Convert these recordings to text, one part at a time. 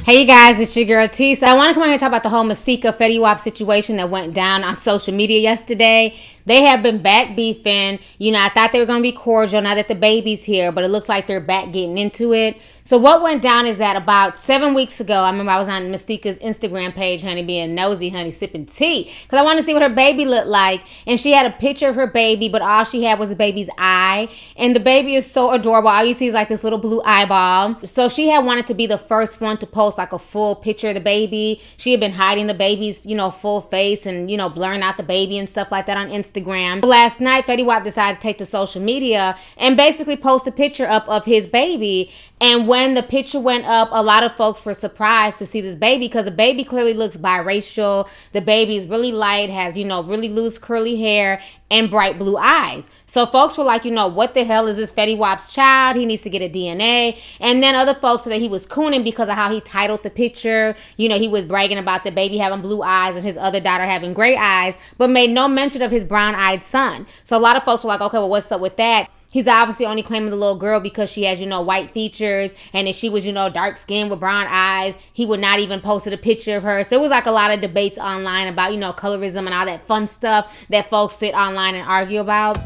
Hey you guys, it's your girl T. So I want to come on here and talk about the whole Masika Fetty Wap situation that went down on social media yesterday. They have been back beefing. You know, I thought they were going to be cordial now that the baby's here, but it looks like they're back getting into it. So what went down is that about 7 weeks ago, I remember I was on Masika's Instagram page, honey, being nosy, honey, sipping tea, because I wanted to see what her baby looked like. And she had a picture of her baby, but all she had was the baby's eye. And the baby is so adorable. All you see is like this little blue eyeball. So she had wanted to be the first one to post like a full picture of the baby. She had been hiding the baby's, full face and, blurring out the baby and stuff like that on Instagram. Last night, Fetty Wap decided to take to social media and basically post a picture up of his baby. And when the picture went up, a lot of folks were surprised to see this baby because the baby clearly looks biracial. The baby is really light, has, really loose curly hair and bright blue eyes. So folks were like, what the hell is this Fetty Wap's child? He needs to get a DNA. And then other folks said that he was cooning because of how he titled the picture. He was bragging about the baby having blue eyes and his other daughter having gray eyes, but made no mention of his brown-eyed son. So a lot of folks were like, okay, well, what's up with that? He's obviously only claiming the little girl because she has, white features. And if she was, dark skinned with brown eyes, he would not even posted a picture of her. So it was like a lot of debates online about, colorism and all that fun stuff that folks sit online and argue about.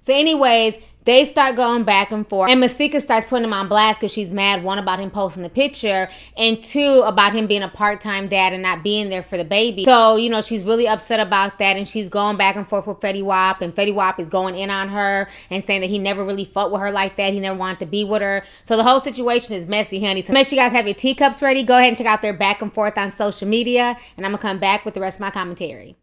So anyways, they start going back and forth. And Masika starts putting him on blast because she's mad, one, about him posting the picture, and two, about him being a part-time dad and not being there for the baby. So, she's really upset about that, and she's going back and forth with Fetty Wap, and Fetty Wap is going in on her and saying that he never really fought with her like that. He never wanted to be with her. So the whole situation is messy, honey. So make sure you guys have your teacups ready. Go ahead and check out their back and forth on social media, and I'm going to come back with the rest of my commentary.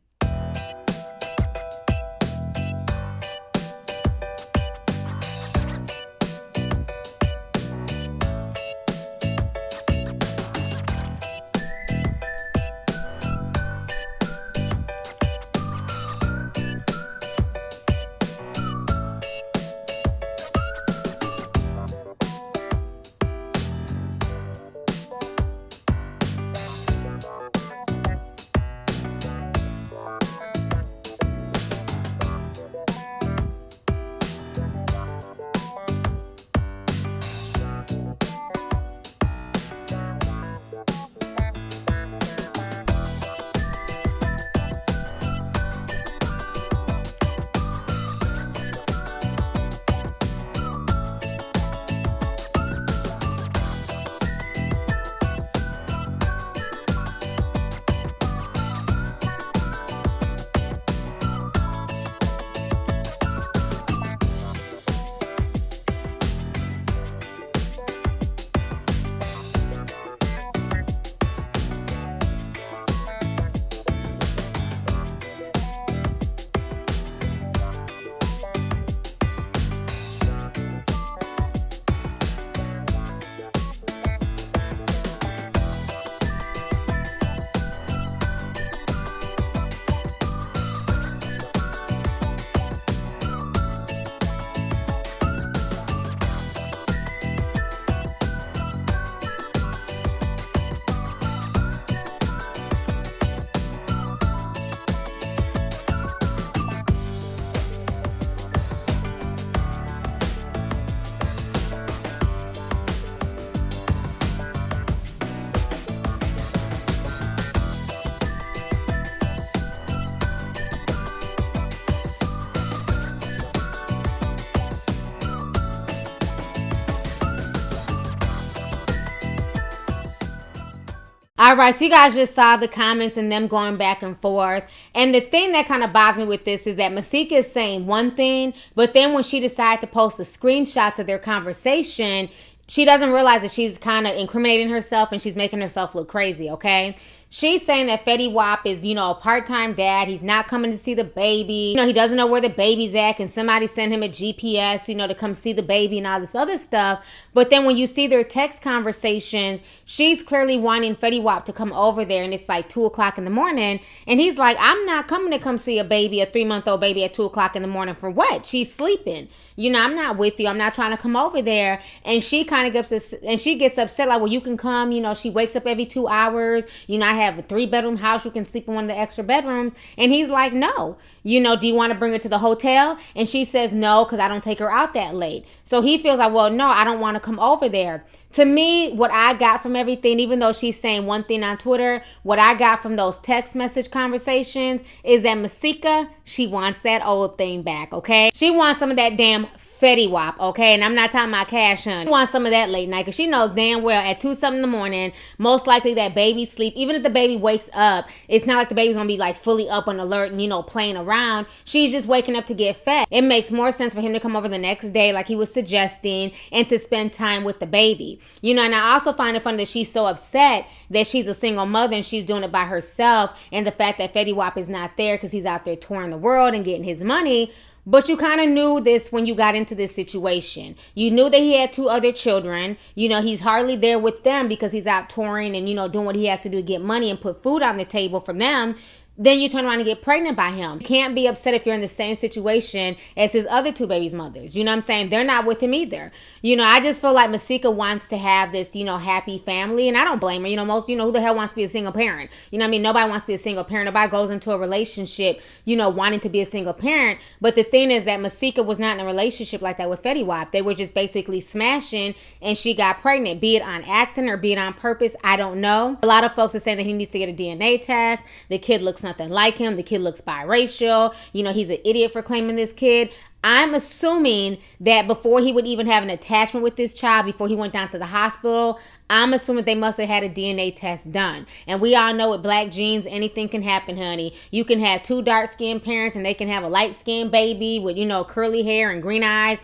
All right, so you guys just saw the comments and them going back and forth. And the thing that kind of bothers me with this is that Masika is saying one thing, but then when she decided to post the screenshots of their conversation, She doesn't realize that she's kind of incriminating herself and she's making herself look crazy, okay? She's saying that Fetty Wap is, a part-time dad. He's not coming to see the baby. He doesn't know where the baby's at. Can somebody send him a GPS, to come see the baby and all this other stuff. But then when you see their text conversations, she's clearly wanting Fetty Wap to come over there, and it's like 2 o'clock in the morning. And he's like, I'm not coming to come see a baby, a 3-month-old baby at 2 o'clock in the morning for what? She's sleeping. I'm not with you. I'm not trying to come over there. And she kind of gets upset, like, well, you can come. She wakes up every 2 hours. I have a 3-bedroom house. You can sleep in one of the extra bedrooms. And he's like, no. Do you want to bring her to the hotel? And she says no, because I don't take her out that late. So he feels like, well, no, I don't want to come over there. To me, what I got from everything, even though she's saying one thing on Twitter, what I got from those text message conversations is that Masika, she wants that old thing back, okay? She wants some of that damn Fetty Wap, okay? And I'm not talking about Cash Honey. She wants some of that late night, because she knows damn well at 2-something in the morning, most likely that baby sleep. Even if the baby wakes up, it's not like the baby's gonna be like fully up on alert and, playing around. She's just waking up to get fed. It makes more sense for him to come over the next day, like he was suggesting, and to spend time with the baby. And I also find it funny that she's so upset that she's a single mother and she's doing it by herself, and the fact that Fetty Wap is not there because he's out there touring the world and getting his money. But you kind of knew this when you got into this situation. You knew that he had 2 other children. He's hardly there with them because he's out touring and, doing what he has to do to get money and put food on the table for them. Then you turn around and get pregnant by him. You can't be upset if you're in the same situation as his other 2 babies' mothers. You know what I'm saying? They're not with him either. I just feel like Masika wants to have this, happy family. And I don't blame her. Most, who the hell wants to be a single parent? Nobody wants to be a single parent. Nobody goes into a relationship, wanting to be a single parent. But the thing is that Masika was not in a relationship like that with Fetty Wap. They were just basically smashing and she got pregnant. Be it on accident or be it on purpose, I don't know. A lot of folks are saying that he needs to get a DNA test. The kid looks nothing like him. The kid looks biracial. He's an idiot for claiming this kid. I'm assuming that before he would even have an attachment with this child, before he went down to the hospital, I'm assuming they must have had a DNA test done. And we all know with black genes, anything can happen, honey. You can have 2 dark-skinned parents and they can have a light-skinned baby with, curly hair and green eyes.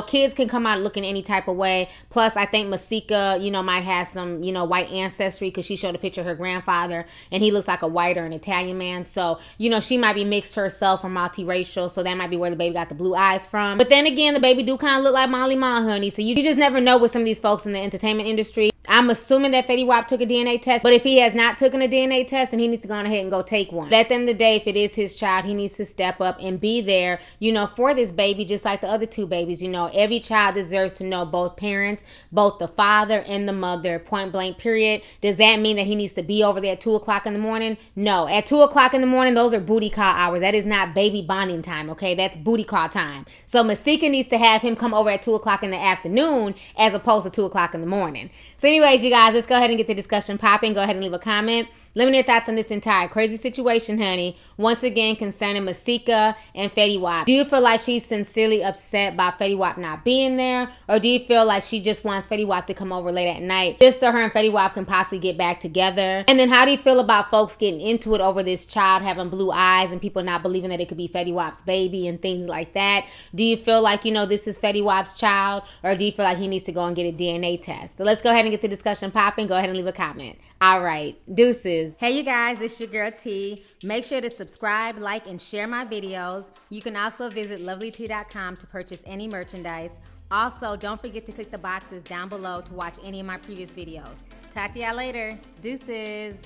Kids can come out looking any type of way. Plus, I think Masika, might have some, white ancestry, because she showed a picture of her grandfather and he looks like a white or an Italian man. So, she might be mixed herself or multiracial. So that might be where the baby got the blue eyes from. But then again, the baby do kind of look like Molly Ma, honey. So you just never know with some of these folks in the entertainment industry. I'm assuming that Fetty Wap took a DNA test, but if he has not taken a DNA test, then he needs to go on ahead and go take one. But at the end of the day, if it is his child, he needs to step up and be there, for this baby, just like the other 2 babies. Every child deserves to know both parents, both the father and the mother, point blank, period. Does that mean that he needs to be over there at 2 o'clock in the morning? No. At 2 o'clock in the morning, those are booty call hours. That is not baby bonding time, okay? That's booty call time. So Masika needs to have him come over at 2 o'clock in the afternoon as opposed to 2 o'clock in the morning. So anyways, you guys, let's go ahead and get the discussion popping. Go ahead and leave a comment. Let me know your thoughts on this entire crazy situation, honey. Once again, concerning Masika and Fetty Wap. Do you feel like she's sincerely upset about Fetty Wap not being there? Or do you feel like she just wants Fetty Wap to come over late at night just so her and Fetty Wap can possibly get back together? And then how do you feel about folks getting into it over this child having blue eyes and people not believing that it could be Fetty Wap's baby and things like that? Do you feel like, this is Fetty Wap's child? Or do you feel like he needs to go and get a DNA test? So let's go ahead and get the discussion popping. Go ahead and leave a comment. All right, deuces. Hey, you guys, it's your girl T. Make sure to subscribe, like, and share my videos. You can also visit Lovelyti.com to purchase any merchandise. Also, don't forget to click the boxes down below to watch any of my previous videos. Talk to y'all later. Deuces.